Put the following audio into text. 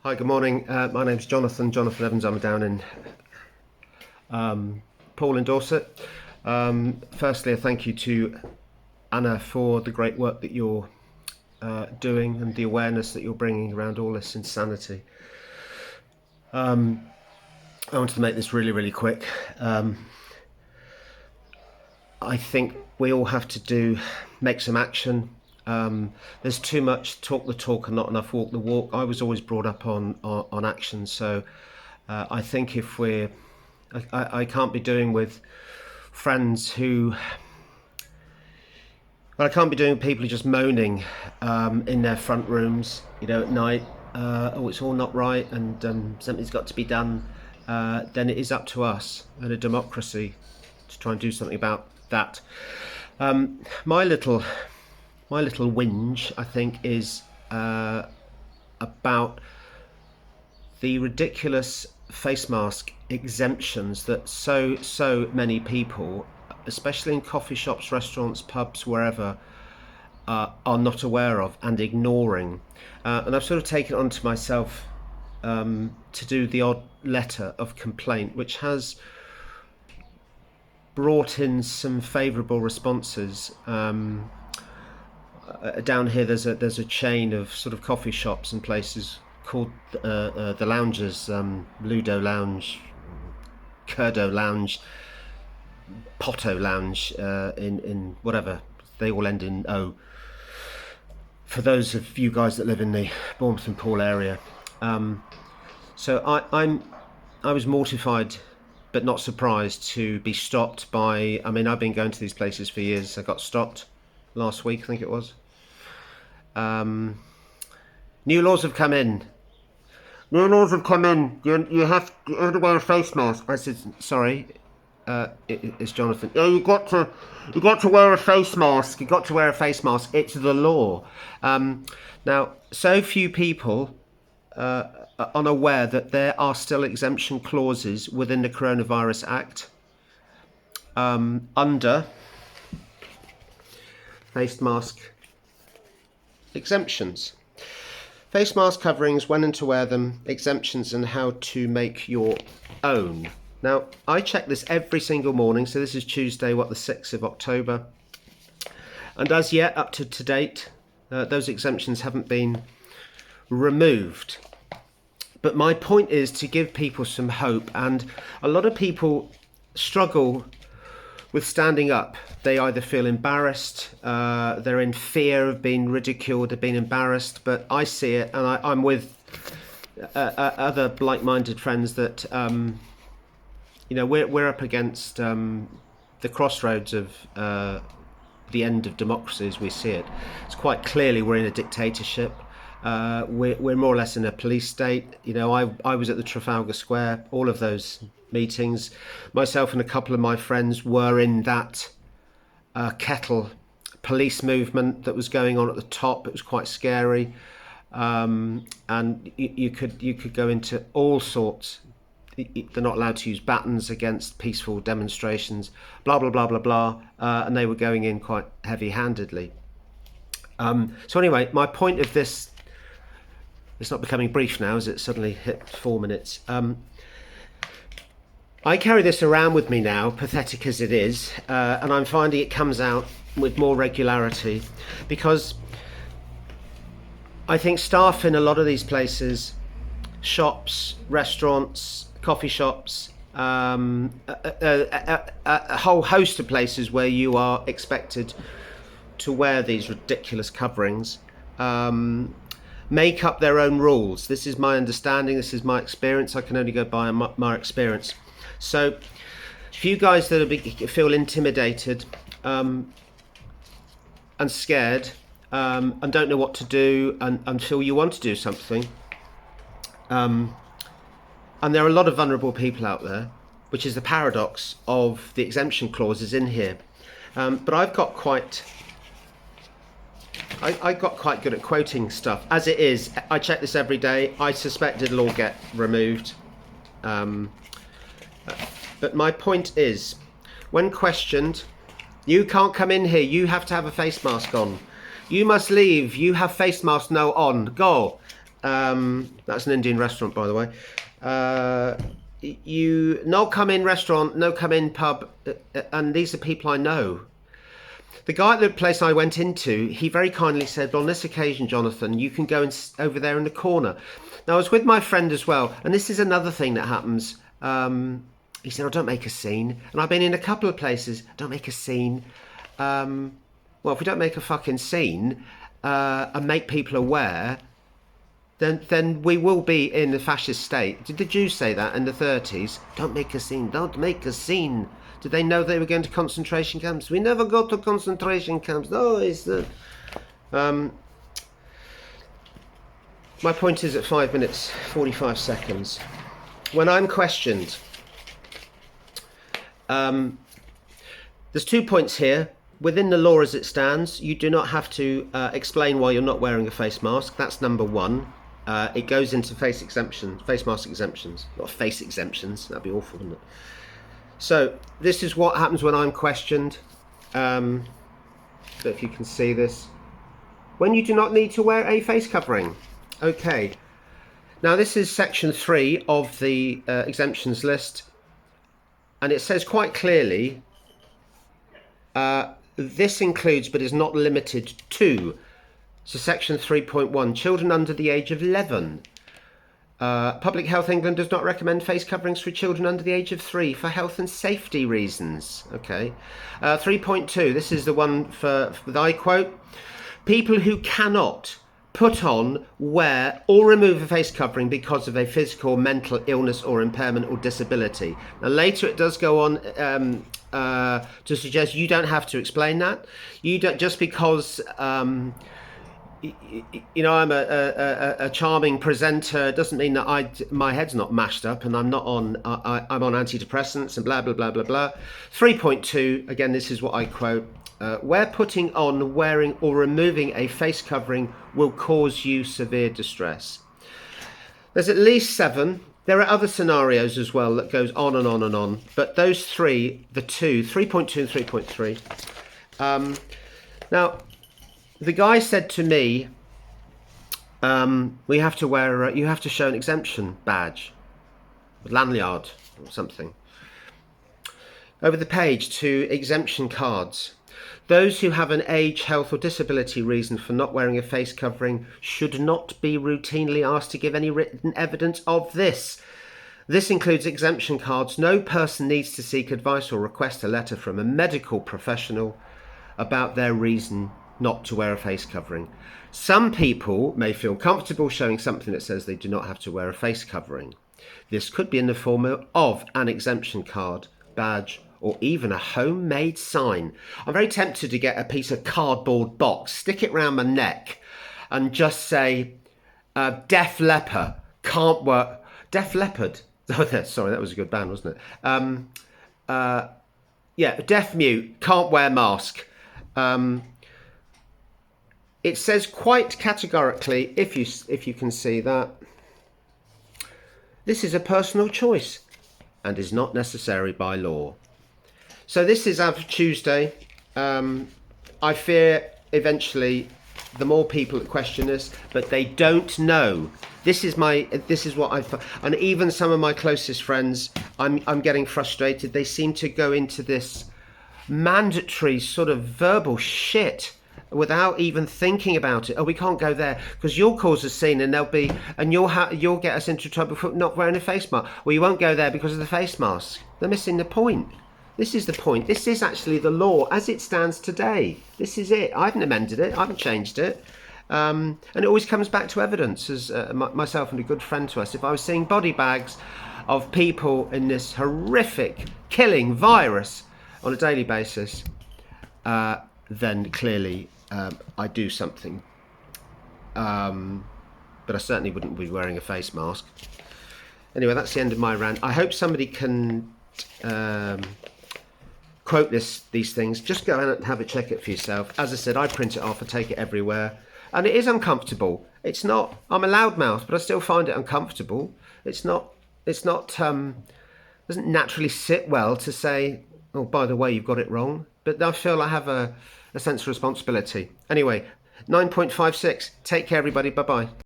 Hi, good morning. My name's Jonathan Evans. I'm down in Paul in Dorset. Firstly, a thank you to Anna for the great work that you're doing and the awareness that you're bringing around all this insanity. I wanted to make this really quick. I think we all have to make some action. There's too much talk the talk and not enough walk the walk. I was always brought up on action, so I think if I can't be doing with friends who, well, I can't be doing with people who are just moaning in their front rooms, at night. Oh, it's all not right, and something's got to be done. Then it is up to us in a democracy to try and do something about that. My little whinge, I think, is about the ridiculous face mask exemptions that so many people, especially in coffee shops, restaurants, pubs, wherever, are not aware of and ignoring. And I've sort of taken it onto myself to do the odd letter of complaint, which has brought in some favourable responses. Down here, there's a chain of sort of coffee shops and places called the Loungers, Ludo Lounge, Curdo Lounge, Potto Lounge, in whatever, they all end in O. For those of you guys that live in the Bournemouth and Poole area, so I was mortified but not surprised to be stopped by. I mean, I've been going to these places for years. I got stopped last week, I think it was. New laws have come in. New laws have come in. You have to wear a face mask. I said, sorry, it's Jonathan. Yeah, you got to wear a face mask. You got to wear a face mask. It's the law. Now, so few people are unaware that there are still exemption clauses within the Coronavirus Act under face mask exemptions. Face mask coverings, when and to wear them, exemptions, and how to make your own. Now, I check this every single morning, so this is Tuesday, the 6th of October. And as yet, up to date, those exemptions haven't been removed. But my point is to give people some hope, and a lot of people struggle with standing up. They either feel embarrassed, they're in fear of being ridiculed, of being embarrassed, but I see it, and I'm with other like-minded friends that, we're up against the crossroads of the end of democracy as we see it. It's quite clearly we're in a dictatorship. We're more or less in a police state. I was at the Trafalgar Square, all of those meetings. Myself and a couple of my friends were in that kettle police movement that was going on at the top. It was quite scary, and you could go into all sorts. They're not allowed to use batons against peaceful demonstrations, blah blah blah blah blah, and they were going in quite heavy-handedly. So anyway, my point of this, it's not becoming brief now as it suddenly hit 4 minutes. I carry this around with me now, pathetic as it is, and I'm finding it comes out with more regularity because I think staff in a lot of these places, shops, restaurants, coffee shops, a whole host of places where you are expected to wear these ridiculous coverings, make up their own rules. This is my understanding, this is my experience. I can only go by my experience. So if you guys that feel intimidated and scared and don't know what to do and feel you want to do something, and there are a lot of vulnerable people out there, which is the paradox of the exemption clauses in here. But I got quite good at quoting stuff. As it is, I check this every day. I suspect it'll all get removed. But my point is, when questioned, you can't come in here. You have to have a face mask on. You must leave. You have face mask no on. Go. That's an Indian restaurant, by the way. You no come in restaurant, no come in pub, and these are people I know. The guy at the place I went into, he very kindly said, on this occasion, Jonathan, you can go over there in the corner. Now, I was with my friend as well, and this is another thing that happens. He said, oh, don't make a scene. And I've been in a couple of places, don't make a scene. Well, if we don't make a fucking scene and make people aware, then we will be in a fascist state. Did the Jews say that in the 30s? Don't make a scene, don't make a scene. Did they know they were going to concentration camps? We never go to concentration camps. No, it's the... my point is at 5 minutes, 45 seconds. When I'm questioned, there's 2 points here. Within the law as it stands, you do not have to explain why you're not wearing a face mask. That's number one. It goes into face mask exemptions, not face exemptions. That'd be awful, wouldn't it? So this is what happens when I'm questioned. So if you can see this, when you do not need to wear a face covering. Okay. Now this is section 3 of the exemptions list, and it says quite clearly, this includes but is not limited to. So section 3.1, children under the age of 11. Public Health England does not recommend face coverings for children under the age of 3 for health and safety reasons. Okay. 3.2, this is the one for I quote, people who cannot put on, wear or remove a face covering because of a physical, mental illness or impairment or disability. Now later it does go on to suggest you don't have to explain that. You don't, just because you know, I'm a charming presenter, doesn't mean that my head's not mashed up and I'm not on, I'm on antidepressants and blah, blah, blah, blah, blah. 3.2, again, this is what I quote, where putting on, wearing or removing a face covering will cause you severe distress. There's at least 7. There are other scenarios as well that goes on and on and on, but those 3, the 3.2 and 3.3. Now, the guy said to me, we have to wear, you have to show an exemption badge, lanyard or something. Over the page to exemption cards. Those who have an age, health or disability reason for not wearing a face covering should not be routinely asked to give any written evidence of this. This includes exemption cards. No person needs to seek advice or request a letter from a medical professional about their reason not to wear a face covering. Some people may feel comfortable showing something that says they do not have to wear a face covering. This could be in the form of an exemption card, badge, or even a homemade sign. I'm very tempted to get a piece of cardboard box, stick it round my neck, and just say, Def Leppard can't work. Def Leppard. Oh, sorry, that was a good band, wasn't it? Yeah, deaf mute, can't wear mask. It says quite categorically, if you can see that, this is a personal choice and is not necessary by law. So this is as of Tuesday. I fear eventually the more people that question this, but they don't know. This is what I've, and even some of my closest friends, I'm getting frustrated. They seem to go into this mandatory sort of verbal shit without even thinking about it. Oh, we can't go there because you'll cause a scene, and you'll get us into trouble for not wearing a face mask. Well, you won't go there because of the face mask. They're missing the point. This is the point. This is actually the law as it stands today. This is it. I haven't amended it. I haven't changed it. And it always comes back to evidence, as myself and a good friend to us. If I was seeing body bags of people in this horrific killing virus on a daily basis, then clearly I do something. But I certainly wouldn't be wearing a face mask. Anyway, that's the end of my rant. I hope somebody can quote these things. Just go and have a check it for yourself. As I said, I print it off, I take it everywhere, and it is uncomfortable. It's not, I'm a loudmouth, but I still find it uncomfortable. It's not doesn't naturally sit well to say, oh, by the way, you've got it wrong. But I feel I have a sense of responsibility. Anyway, 9.56. Take care, everybody. Bye-bye.